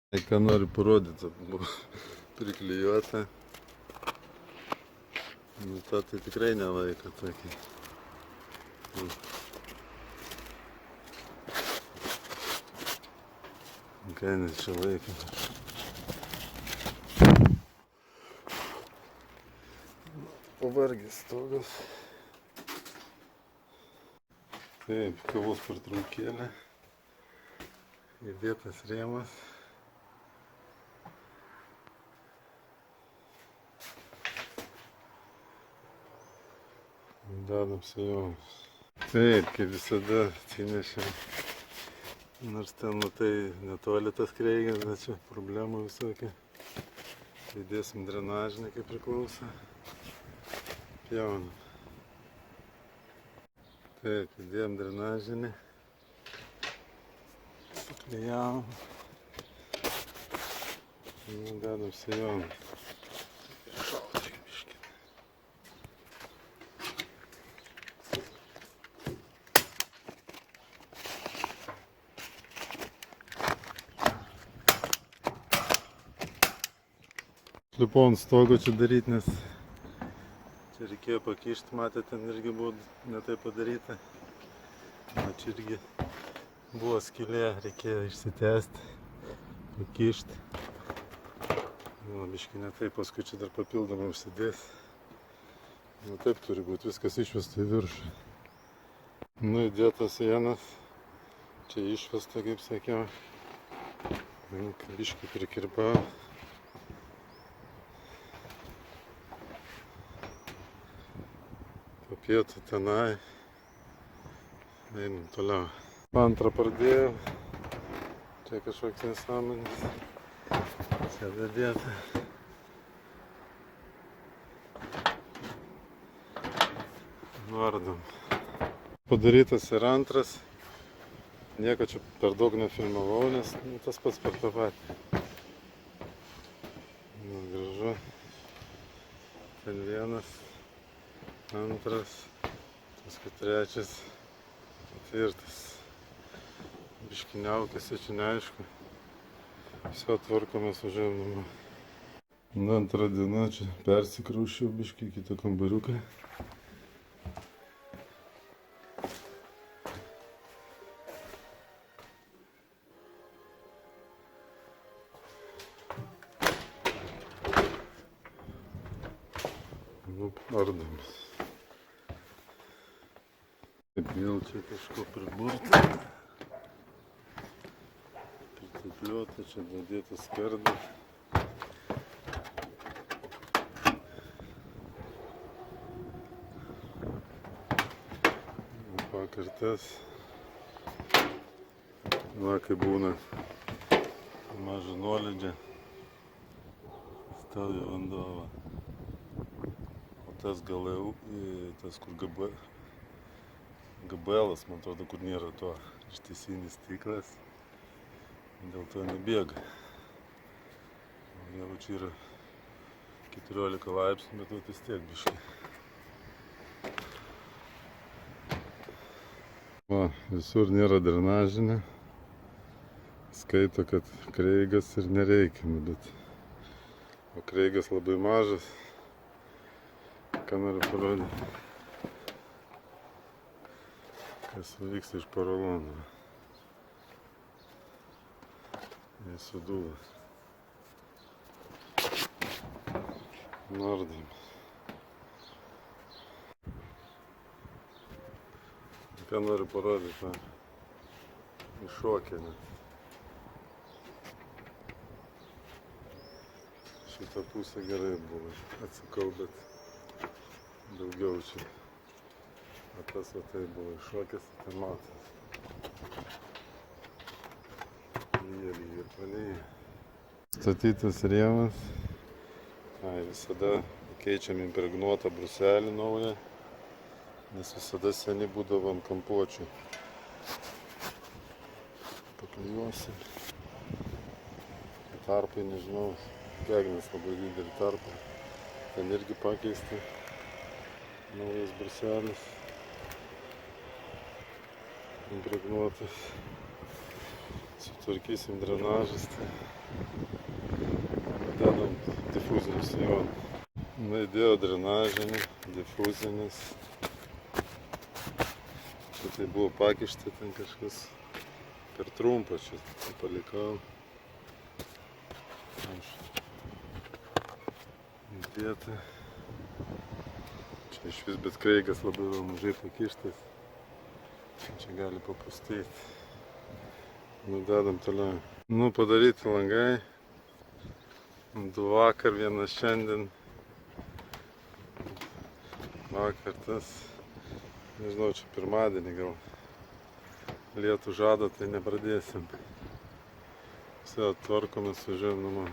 Ką noriu parodyti, buvo priklijuota. Nu, to tai tikrai nelaiko tokį. Ką nes čia laiko. Pavargęs stogas. Taip, kavos pertraukėlė. Įdėtas rėmas. Dedam sijonas. Taip, kaip visada atsinešėm. Nors ten, matai, netoli tas kreigas, bet čia problemų visokia. Įdėsim drenažinį, kaip priklauso. Pjaunam. Taip, įdėjom drenažinį. Suklijavom. Dedam sijoną. Lipu ant stogo čia daryti, nes čia reikėjo pakišti, matėte, ten irgi buvo netai padaryta. O čia irgi buvo skylė, reikėjo išsitęsti, pakišti. Nu, biškį netai, paskui čia dar papildomai užsidės. Nu, taip turi būti, viskas išvesta į viršų. Nu, įdėtas sienas, čia išvesta, kaip sakiau. Nu, biškį prikirpau. Pietų tenai. Einam toliau. Antrą pradėjau. Čia kažkoks nesąmonės. Čia dadėta. Vardom. Padarytas ir antras. Nieko čia per daug nefilmavau, nes tas pats per tą patį. Nu, gražu. Ten vienas. Antras, paskui trečias, ketvirtas. Biškį neaukėsi, čia neaišku. Visą tvarkomės važiuojam namo. Na, antra diena, čia persikraušiau biškį į kitą kambariuką. Nu, ardomis. Vėl čia kažko priburta. Pritepliuota, čia dadėtas kardas. Pakartas. Va, kai būna maža nuolydžia, stovi vanduo. O tas galai, tas kur gabelas, man atrodo, kur nėra to ištisinis stiklas, dėl to nebėga. Jau čia yra 14 laipsnių, bet vis tiek biškai. Va, visur nėra drenažinė. Skaito, kad kreigas ir nereikia, bet o kreigas labai mažas. Ką noriu parodyti. Kas vyksta iš porolono. Jis sudūla. Nardam. Ką noriu parodyti, iššokė net. Šitą pusę gerai buvo. Atsakau, bet daugiau čia. O tas va tai buvo iššokęs, tai matas. Lyja ir palyja. Statytas rėmas. Visada keičiam impregnuotą bruselį naują, nes visada seni būdavo ant kampuočių. Paklijuosim. Tarpai, nežinau, gegnes labai didelį tarpą. Ten irgi pakeisti. Naujas bruselis. Impregnuotas. Su sutvarkysim drenažas, tai dedam difuzinius jo. Na, įdėjo drenažinį, difuzinis. Čia tai buvo pakišta ten kažkas per trumpą, čia palikau. Aš įdėta. Čia iš vis bet kreigas labai mažai pakištas. Čia gali papustyti. Nu, dedam toliau. Nu, padaryti langai. 2 vakar, 1 šiandien. Vakar tas, nežinau, čia pirmadienį gal. Lietų žada, tai nepradėsim. Visi tvarkomės, važiuojam namo.